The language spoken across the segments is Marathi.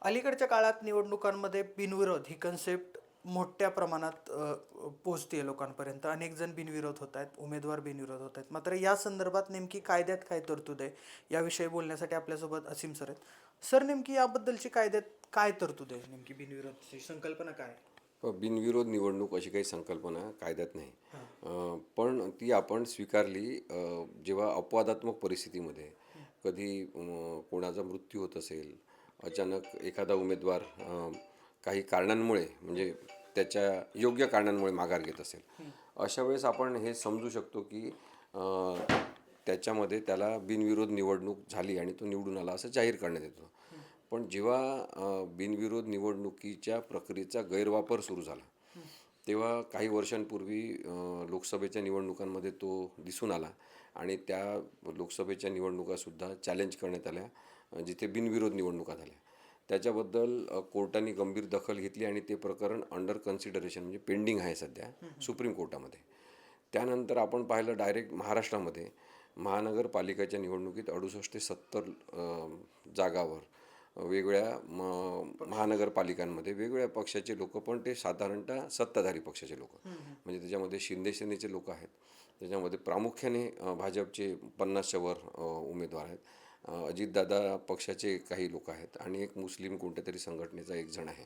अलीकडच्या काळात निवडणुकांमध्ये बिनविरोध ही कन्सेप्ट मोठ्या प्रमाणात पोहोचते लोकांपर्यंत. अनेक जण बिनविरोध होत आहेत, उमेदवार बिनविरोध होत आहेत. मात्र या संदर्भात नेमकी कायद्यात काय तरतूद आहे याविषयी बोलण्यासाठी आपल्यासोबत असीम सर आहेत. सर, नेमकी याबद्दलची कायद्यात काय तरतूद आहे? नेमकी बिनविरोधची संकल्पना काय आहे? बिनविरोध निवडणूक अशी काही संकल्पना कायद्यात नाही. हां. पण ती आपण स्वीकारली जेव्हा अपवादात्मक परिस्थितीमध्ये कधी कोणाचा मृत्यू होत असेल, अचानक एखादा उमेदवार काही कारणांमुळे म्हणजे त्याच्या योग्य कारणांमुळे माघार घेत असेल, अशा वेळेस आपण हे समजू शकतो की त्याच्यामध्ये त्याला बिनविरोध निवडणूक झाली आणि तो निवडून आला असं जाहीर करण्यात येतो. पण जेव्हा बिनविरोध निवडणुकीच्या प्रक्रियेचा गैरवापर सुरू झाला, तेव्हा काही वर्षांपूर्वी लोकसभेच्या निवडणुकांमध्ये तो दिसून आला आणि त्या लोकसभेच्या निवडणुकासुद्धा चॅलेंज करण्यात आल्या, जिथे बिनविरोध निवडणुका झाल्या. त्याच्याबद्दल कोर्टाने गंभीर दखल घेतली आणि ते प्रकरण अंडर कन्सिडरेशन म्हणजे पेंडिंग आहे सध्या सुप्रीम कोर्टामध्ये. त्यानंतर आपण पाहिलं डायरेक्ट महाराष्ट्रामध्ये महानगरपालिकेच्या निवडणुकीत 68 ते 70 जागावर वेगवेगळ्या महानगरपालिकांमध्ये वेगवेगळ्या पक्षाचे लोक, पण ते साधारणतः सत्ताधारी पक्षाचे लोक, म्हणजे त्याच्यामध्ये शिंदे सेनेचे लोक आहेत, त्याच्यामध्ये प्रामुख्याने भाजपचे 50च्या वर उमेदवार आहेत, अजितदादा पक्षाचे काही लोक आहेत आणि एक मुस्लिम कोणत्या तरी संघटनेचा एक जण आहे.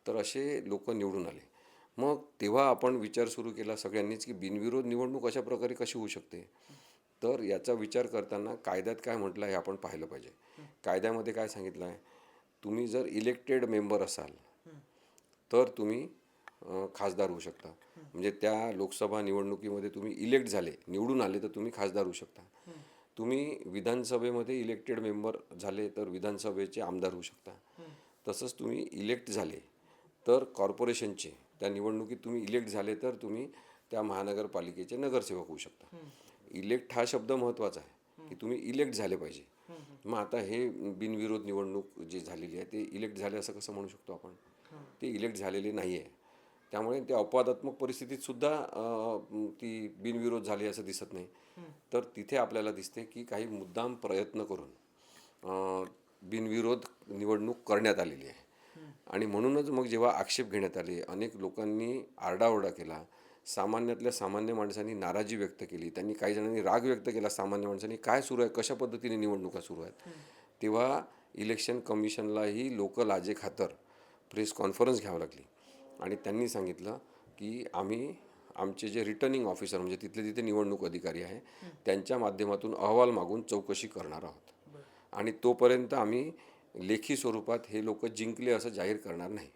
तर असे लोक निवडून आले. मग तेव्हा आपण विचार सुरू केला सगळ्यांनीच की बिनविरोध निवडणूक अशा प्रकारे कशी होऊ शकते. तर याचा विचार करताना कायद्यात काय म्हटलं आहे हे आपण पाहिलं पाहिजे. कायद्यामध्ये काय सांगितलं आहे, तुम्ही जर इलेक्टेड मेंबर असाल तर तुम्ही खासदार होऊ शकता. म्हणजे त्या लोकसभा निवडणुकीमध्ये तुम्ही इलेक्ट झाले, निवडून आले, तर तुम्ही खासदार होऊ शकता. तुम्ही विधानसभेमध्ये इलेक्टेड मेंबर झाले तर विधानसभेचे आमदार होऊ शकता. तसंच तुम्ही इलेक्ट झाले तर कॉर्पोरेशनचे त्या निवडणुकीत तुम्ही इलेक्ट झाले तर तुम्ही त्या महानगरपालिकेचे नगरसेवक होऊ शकता. इलेक्ट हा शब्द महत्त्वाचा आहे की तुम्ही इलेक्ट झाले पाहिजे. मग आता हे बिनविरोध निवडणूक जी झालेली आहे ते इलेक्ट झाले असं कसं म्हणू शकतो आपण? ते इलेक्ट झालेले नाही आहे. त्यामुळे ते अपवादात्मक परिस्थितीत सुद्धा ती बिनविरोध झाली असं दिसत नाही. तर तिथे आपल्याला दिसते की काही मुद्दाम प्रयत्न करून बिनविरोध निवडणूक करण्यात आलेली आहे. आणि म्हणूनच मग जेव्हा आक्षेप घेण्यात आले, अनेक लोकांनी आरडाओरडा केला, सामान्यातल्या सामान्य माणसांनी नाराजी व्यक्त केली, त्यांनी काही जणांनी राग व्यक्त केला, सामान्य माणसांनी काय सुरू आहे, कशा पद्धतीने निवडणुका सुरू आहेत. तेव्हा इलेक्शन कमिशनलाही लोक लाजेखातर प्रेस कॉन्फरन्स घ्यावी लागली आणि त्यांनी सांगितलं की आम्ही आमचे जे रिटर्निंग ऑफिसर म्हणजे तिथले तिथे निवडणूक अधिकारी आहे त्यांच्या माध्यमातून अहवाल मागून चौकशी करणार आहोत आणि तोपर्यंत आम्ही लेखी स्वरूपात हे लोक जिंकले असं जाहीर करणार नाही,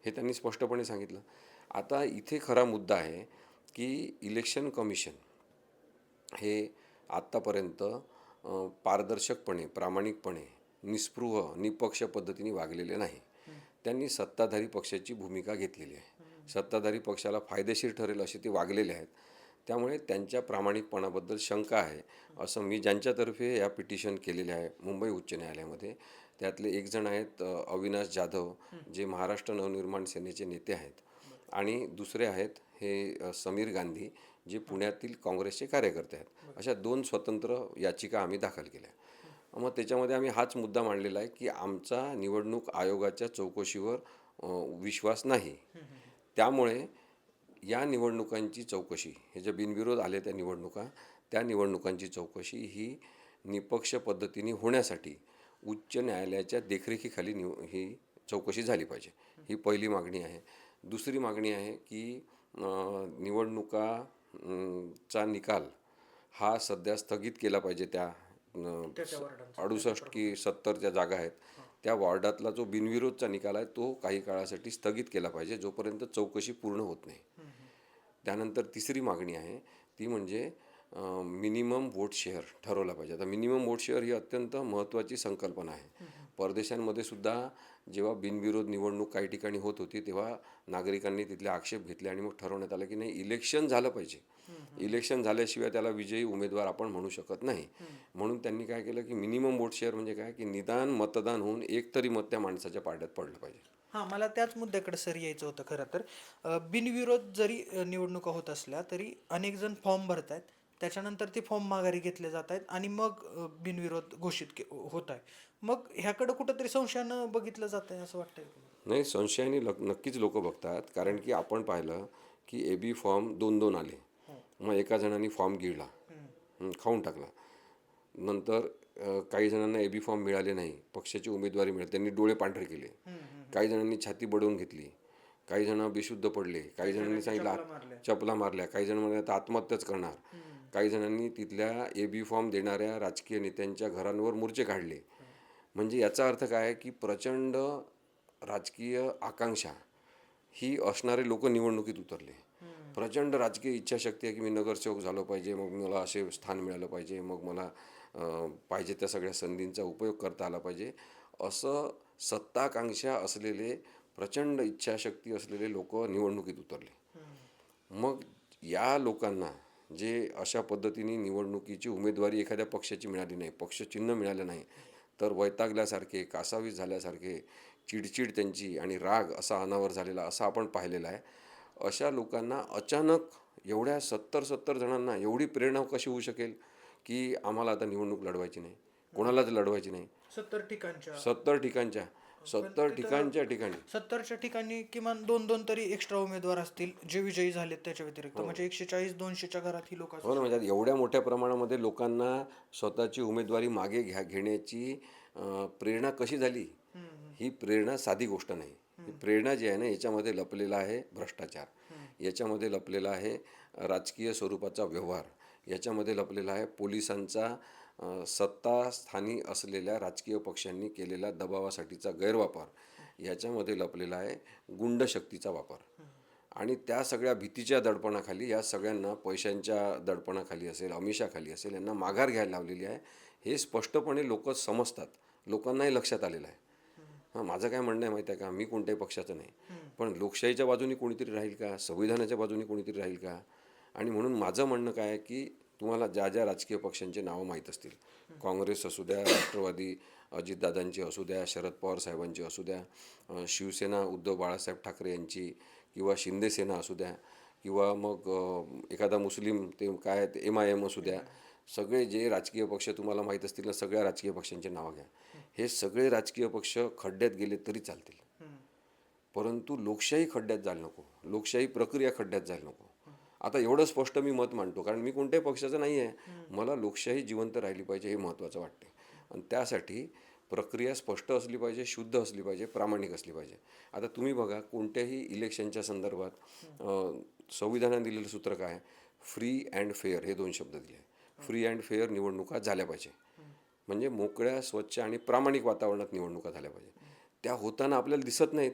हे त्यांनी स्पष्टपणे सांगितलं. आता इथे खरा मुद्दा आहे की इलेक्शन कमिशन हे आत्तापर्यंत पारदर्शकपणे, प्रामाणिकपणे, निस्पृह, निपक्ष पद्धतीने वागलेले नाही. त्यांनी सत्ताधारी पक्षाची भूमिका घेतलेली आहे. सत्ताधारी पक्षाला फायदेशीर ठरेल असे ते वागलेले आहेत. त्यामुळे त्यांच्या प्रामाणिकपणाबद्दल शंका आहे असं मी ज्यांच्यातर्फे या पिटिशन केलेले आहे मुंबई उच्च न्यायालयामध्ये, त्यातले एक जण आहेत अविनाश जाधव, जे महाराष्ट्र नवनिर्माण सेनेचे नेते आहेत, आणि दुसरे आहेत हे समीर गांधी, जे पुण्यातील काँग्रेसचे कार्यकर्ते आहेत. अशा 2 स्वतंत्र याचिका आम्ही दाखल केल्या. मग त्याच्यामध्ये आम्ही हाच मुद्दा मांडलेला आहे की आमचा निवडणूक आयोगाच्या चौकशीवर विश्वास नाही. त्यामुळे या निवडणुकांची चौकशी, हे जे बिनविरोध आले त्या निवडणुका, त्या निवडणुकांची चौकशी ही निपक्ष पद्धतीने होण्यासाठी उच्च न्यायालयाच्या देखरेखीखाली ही चौकशी झाली पाहिजे. ही पहिली मागणी आहे. दुसरी मागणी आहे की निवडणुका चा निकाल हा सध्या स्थगित केला पाहिजे. त्या त्याच्या वॉर्डांचा, त्याच्या 68 की 70 ज्या जागा आहेत त्या वॉर्डातला जो बिनविरोधचा निकाल आहे तो काही काळासाठी स्थगित केला पाहिजे, जोपर्यंत चौकशी पूर्ण होत नाही. त्यानंतर तिसरी मागणी आहे ती म्हणजे मिनिमम वोट शेअर ठरवला पाहिजे. आता मिनिमम वोट शेअर ही अत्यंत महत्त्वाची संकल्पना आहे. परदेशांमध्ये सुद्धा जेव्हा बिनविरोध निवडणूक काही ठिकाणी होत होती तेव्हा नागरिकांनी तिथले आक्षेप घेतले आणि मग ठरवण्यात आलं की नाही, इलेक्शन झालं पाहिजे, इलेक्शन झाल्याशिवाय त्याला विजयी उमेदवार आपण म्हणू शकत नाही. म्हणून त्यांनी काय केलं की मिनिमम वोट शेअर म्हणजे काय की निदान मतदान होऊन एक तरी मत त्या माणसाच्या पाड्यात पडलं पाहिजे. हां, मला त्याच मुद्द्याकडे सर यायचं होतं खरं तर. बिनविरोध जरी निवडणुका होत असल्या तरी अनेक जण फॉर्म भरत आहेत. त्याच्यानंतर ते फॉर्म माघारी घेतले जात आहेत आणि मग बिनविरोध घोषित होत आहे. मग ह्याकडं कुठंतरी संशयानं बघितलं जात आहे असं वाटतंय का? नाही, संशयाने नक्कीच लोक बघतात, कारण की आपण पाहिलं की AB फॉर्म 2-2 आले. मग एका जणांनी फॉर्म गिळला, खाऊन टाकला. नंतर काही जणांना AB फॉर्म मिळाले नाही, पक्षाची उमेदवारी मिळाली, त्यांनी डोळे पांढरे केले. काही जणांनी छाती बडवून घेतली, काही जण बेशुद्ध पडले, काही जणांनी सांगितलं चपला मारल्या, काही जण म्हणाले आता आत्महत्याच करणार, काही जणांनी तिथल्या AB फॉर्म देणाऱ्या राजकीय नेत्यांच्या घरांवर मोर्चे काढले. म्हणजे याचा अर्थ काय आहे की प्रचंड राजकीय आकांक्षा ही असणारे लोक निवडणुकीत उतरले. प्रचंड राजकीय इच्छाशक्ती आहे की मी नगरसेवक झालो पाहिजे, मग मला असे स्थान मिळालं पाहिजे, मग मला पाहिजे त्या सगळ्या संधींचा उपयोग करता आला पाहिजे, असं सत्ताकांक्षा असलेले प्रचंड इच्छाशक्ती असलेले लोक निवडणुकीत उतरले. मग या लोकांना जे अशा पद्धतीने निवडणुकीची उमेदवारी एखाद्या पक्षाची मिळाली नाही, पक्षचिन्ह मिळालं नाही, तर वैतागल्यासारखे, कासावीस झाल्यासारखे, चिडचिड त्यांची आणि राग असा अनावर झालेला असा आपण पाहिलेला आहे. अशा लोकांना अचानक एवढ्या 70 जणांना एवढी प्रेरणा कशी होऊ शकेल की आम्हाला आता निवडणूक लढवायची नाही, कोणालाच लढवायची नाही. 70 ठिकाणच्या 70 ठिकाणी 70च्या ठिकाणी किमान 2-2 तरी एक्स्ट्रा उमेदवार असतील जे विजयी झालेत त्याच्या व्यतिरिक्त, म्हणजे 140-200च्या घरात ही लोक हो ना, म्हणजे एवढ्या मोठ्या प्रमाणामध्ये लोकांना स्वतःची उमेदवारी मागे घेण्याची प्रेरणा कशी झाली? ही प्रेरणा साधी गोष्ट नाही. ही प्रेरणा जी आहे ना, याच्यामध्ये लपलेला आहे भ्रष्टाचार, याच्यामध्ये लपलेला आहे राजकीय स्वरूपाचा व्यवहार, याच्यामध्ये लपलेला आहे पोलिसांचा सत्तास्थानी असलेल्या राजकीय पक्षांनी केलेला दबावासाठीचा गैरवापर, याच्यामध्ये लपलेला आहे गुंडशक्तीचा वापर. आणि त्या सगळ्या भीतीच्या दडपणाखाली या सगळ्यांना पैशांच्या दडपणाखाली असेल, आमिषाखाली असेल, यांना माघार घ्यायला लावलेली आहे. हे स्पष्टपणे लोक समजतात, लोकांनाही लक्षात आलेलं आहे. माझं काय म्हणणं आहे माहिती आहे का, मी कोणत्याही पक्षाचं नाही, पण लोकशाहीच्या बाजूने कोणीतरी राहील का, संविधानाच्या बाजूने कोणीतरी राहील का? आणि म्हणून माझं म्हणणं काय आहे की तुम्हाला ज्या ज्या राजकीय पक्षांचे नावं माहीत असतील, काँग्रेस असू द्या, राष्ट्रवादी अजितदादांची असू द्या, शरद पवार साहेबांची असू द्या, शिवसेना उद्धव बाळासाहेब ठाकरे यांची, किंवा शिंदेसेना असू द्या, किंवा मग एखादा मुस्लिम ते काय MIM असू द्या, सगळे जे राजकीय पक्ष तुम्हाला माहीत असतील ना, सगळ्या राजकीय पक्षांची नावं घ्या. हे सगळे राजकीय पक्ष खड्ड्यात गेले तरी चालतील, परंतु लोकशाही खड्ड्यात जायला नको, लोकशाही प्रक्रिया खड्ड्यात जायला नको. आता एवढं स्पष्ट मी मत मांडतो, कारण मी कोणत्याही पक्षाचं नाही आहे. मला लोकशाही जिवंत राहिली पाहिजे हे महत्त्वाचं वाटते, आणि त्यासाठी प्रक्रिया स्पष्ट असली पाहिजे, शुद्ध असली पाहिजे, प्रामाणिक असली पाहिजे. आता तुम्ही बघा, कोणत्याही इलेक्शनच्या संदर्भात संविधानाने दिलेलं सूत्र काय, फ्री अँड फेअर, हे 2 शब्द दिले. फ्री अँड फेअर निवडणुका झाल्या पाहिजे, म्हणजे मोकळ्या, स्वच्छ आणि प्रामाणिक वातावरणात निवडणुका झाल्या पाहिजे. त्या होताना आपल्याला दिसत नाहीत,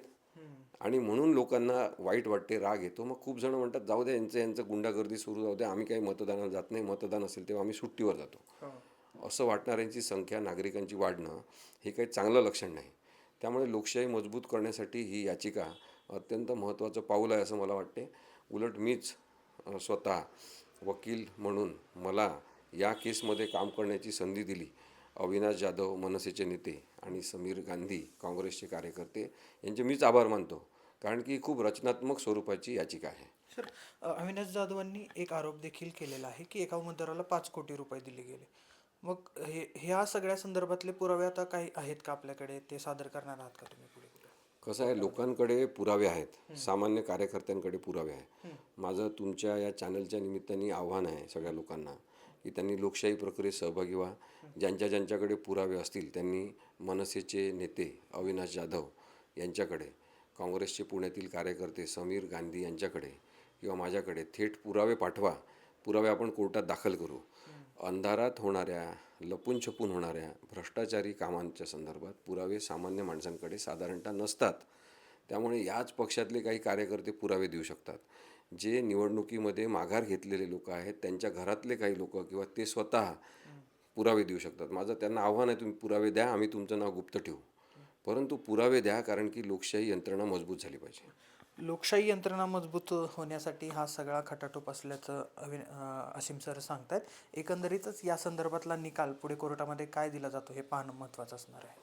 आणि म्हणून लोकांना वाईट वाटते, राग येतो. मग खूप जण म्हणतात जाऊ द्या, यांचं गुंडागर्दी सुरू जाऊ द्या, आम्ही काही मतदानाला जात नाही, मतदान असेल तेव्हा आम्ही सुट्टीवर जातो. असं वाटणाऱ्यांची संख्या, नागरिकांची वाढणं हे काही चांगलं लक्षण नाही. त्यामुळे लोकशाही मजबूत करण्यासाठी ही याचिका अत्यंत महत्त्वाचं पाऊल आहे असं मला वाटते. उलट मीच स्वतः वकील म्हणून मला या केसमध्ये काम करण्याची संधी दिली अविनाश जाधव मनसेचे नेते आणि समीर गांधी काँग्रेसचे कार्यकर्ते यांचे मीच आभार मानतो, कारण की खूप रचनात्मक स्वरूपाची याचिका आहे. सर, अविनाश जाधवांनी एक आरोप देखील केलेला आहे की एका उमेदवाराला 5 कोटी रुपये दिले गेले. मग ह्या सगळ्या संदर्भातले पुरावे आता काही आहेत का आपल्याकडे, ते सादर करणार आहात का तुम्ही पुढे कुठे? कसं आहे, लोकांकडे पुरावे आहेत, सामान्य कार्यकर्त्यांकडे पुरावे आहे. माझं तुमच्या या चॅनलच्या निमित्ताने आव्हान आहे सगळ्या लोकांना की त्यांनी लोकशाही प्रक्रियेत सहभागी व्हा. ज्यांच्याकडे पुरावे असतील त्यांनी मनसेचे नेते अविनाश जाधव यांच्याकडे, काँग्रेसचे पुण्यातील कार्यकर्ते समीर गांधी यांच्याकडे किंवा माझ्याकडे थेट पुरावे पाठवा. पुरावे आपण कोर्टात दाखल करू. अंधारात होणाऱ्या, लपून छपून होणाऱ्या भ्रष्टाचारी कामांच्या संदर्भात पुरावे सामान्य माणसांकडे साधारणतः नसतात. त्यामुळे याच पक्षातले काही कार्यकर्ते पुरावे देऊ शकतात. जे निवडणुकीमध्ये माघार घेतलेले लोक आहेत त्यांच्या घरातले काही लोक किंवा ते स्वतः पुरावे देऊ शकतात. माझं त्यांना आव्हान आहे, तुम्ही पुरावे द्या, आम्ही तुमचं नाव गुप्त ठेवू, परंतु पुरावे द्या, कारण की लोकशाही यंत्रणा मजबूत झाली पाहिजे. लोकशाही यंत्रणा मजबूत होण्यासाठी हा सगळा खटाटोप असल्याचं असीम सर सांगतायत. एकंदरीतच या संदर्भातला निकाल पुढे कोर्टामध्ये काय दिला जातो हे पाहणं महत्त्वाचं असणार आहे.